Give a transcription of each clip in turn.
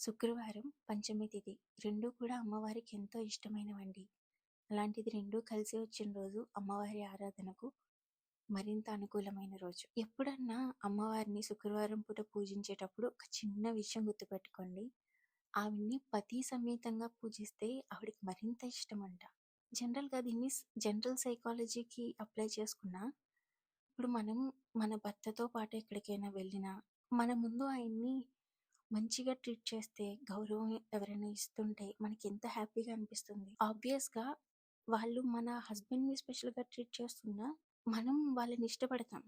శుక్రవారం, పంచమి తిథి 2 కూడా అమ్మవారికి ఎంతో ఇష్టమైనవండి. అలాంటిది 2 కలిసి వచ్చిన రోజు అమ్మవారి ఆరాధనకు మరింత అనుకూలమైన రోజు. ఎప్పుడన్నా అమ్మవారిని శుక్రవారం పూట పూజించేటప్పుడు ఒక చిన్న విషయం గుర్తుపెట్టుకోండి. ఆవిడ్ని పతి సమేతంగా పూజిస్తే ఆవిడకి మరింత ఇష్టమంట. జనరల్‌గా దీన్ని జనరల్ సైకాలజీకి అప్లై చేసుకున్నా, ఇప్పుడు మనం మన భర్తతో పాటు ఎక్కడికైనా వెళ్ళినా, మన ముందు ఆయన్ని మంచిగా ట్రీట్ చేస్తే, గౌరవం ఎవరైనా ఇస్తుంటే మనకెంత హ్యాపీగా అనిపిస్తుంది. ఆబ్వియస్‌గా వాళ్ళు మన హస్బెండ్‌ని స్పెషల్‌గా ట్రీట్ చేస్తున్నా, మనం వాళ్ళని ఇష్టపడతాం.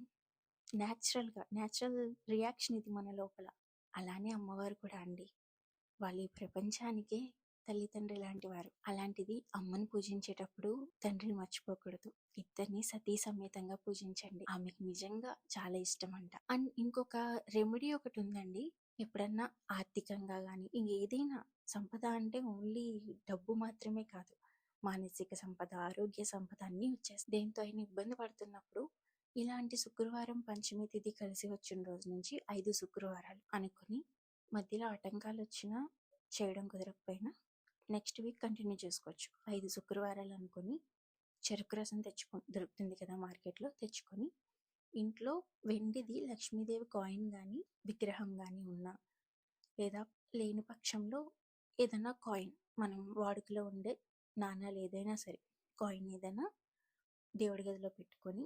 న్యాచురల్ రియాక్షన్ ఇది మన లోపల. అలానే అమ్మవారు కూడా అండి. వాళ్ళు ఈ ప్రపంచానికే తల్లిదండ్రి లాంటివారు. అలాంటిది అమ్మని పూజించేటప్పుడు తండ్రిని మర్చిపోకూడదు. ఇద్దరిని సతీ సమేతంగా పూజించండి. ఆమెకు నిజంగా చాలా ఇష్టమంట. అండ్ ఇంకొక రెమెడీ ఒకటి ఉందండి. ఎప్పుడన్నా ఆర్థికంగా గానీ, ఏదైనా సంపద అంటే ఓన్లీ డబ్బు మాత్రమే కాదు. మానసిక సంపద, ఆరోగ్య సంపద అన్నీ వచ్చేస్తాయి. దేంతో అయినా ఇబ్బంది పడుతున్నప్పుడు ఇలాంటి శుక్రవారం, పంచమి తిథి కలిసి వచ్చిన రోజు నుంచి 5 శుక్రవారాలు అనుకుని, మధ్యలో ఆటంకాలు వచ్చినా, చేయడం కుదరకపోయినా నెక్స్ట్ వీక్ కంటిన్యూ చేసుకోవచ్చు. 5 శుక్రవారాలు అనుకుని చెరుకు రసం దొరుకుతుంది కదా మార్కెట్లో, తెచ్చుకొని ఇంట్లో వెండిది లక్ష్మీదేవి కాయిన్ కానీ విగ్రహం కానీ ఉన్నా, లేదా లేని పక్షంలో ఏదైనా కాయిన్ మనం వాడుకలో ఉండే నాణాలు ఏదైనా సరే, కాయిన్ ఏదైనా దేవుడి గదిలో పెట్టుకొని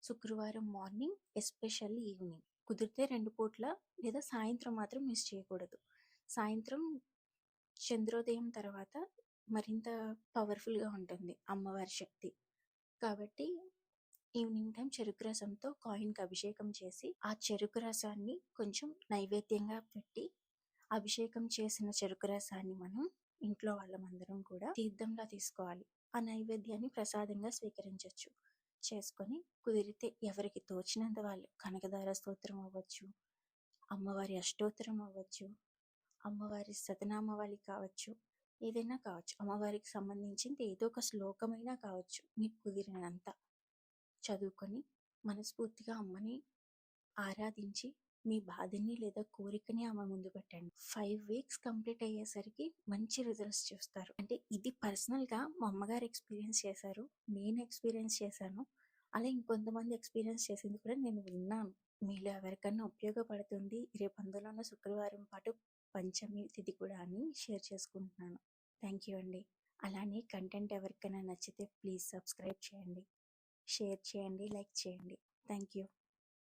శుక్రవారం మార్నింగ్, ఎస్పెషల్లీ ఈవినింగ్, కుదిరితే 2 పూట్ల లేదా సాయంత్రం మాత్రం మిస్ చేయకూడదు. సాయంత్రం చంద్రోదయం తర్వాత మరింత పవర్ఫుల్గా ఉంటుంది అమ్మవారి శక్తి. కాబట్టి ఈవినింగ్ టైం చెరుకు రసంతో కాయిన్కి అభిషేకం చేసి, ఆ చెరుకు రసాన్ని కొంచెం నైవేద్యంగా పెట్టి, అభిషేకం చేసిన చెరుకు రసాన్ని మనం ఇంట్లో వాళ్ళమందరం కూడా తీర్థంలా తీసుకోవాలి. ఆ నైవేద్యాన్ని ప్రసాదంగా స్వీకరించవచ్చు. చేసుకొని కుదిరితే ఎవరికి తోచినంత వాళ్ళు కనకదార స్తోత్రం అవ్వచ్చు, అమ్మవారి అష్టోత్తరం అవ్వచ్చు, అమ్మవారి సతనామావళి కావచ్చు, ఏదైనా కావచ్చు, అమ్మవారికి సంబంధించింది ఏదో ఒక శ్లోకమైనా కావచ్చు, మీకు కుదిరినంత చదువుకొని మనస్ఫూర్తిగా అమ్మని ఆరాధించి మీ బాధని లేదా కోరికని ఆమె ముందు పెట్టండి. 5 వీక్స్ కంప్లీట్ అయ్యేసరికి మంచి రిజల్ట్స్ చూస్తారు. అంటే ఇది పర్సనల్గా మా అమ్మగారు ఎక్స్పీరియన్స్ చేశారు, నేను ఎక్స్పీరియన్స్ చేశాను, అలా ఇంకొంతమంది ఎక్స్పీరియన్స్ చేసింది కూడా నేను విన్నాను. మీలో ఎవరికన్నా ఉపయోగపడుతుంది రేపు అందులోనూ శుక్రవారం పాటు పంచమి తిథి కూడా అని షేర్ చేసుకుంటున్నాను. థ్యాంక్ యూ అండి. అలానే కంటెంట్ ఎవరికైనా నచ్చితే ప్లీజ్ సబ్స్క్రైబ్ చేయండి, షేర్ చేయండి, లైక్ చేయండి. Thank you.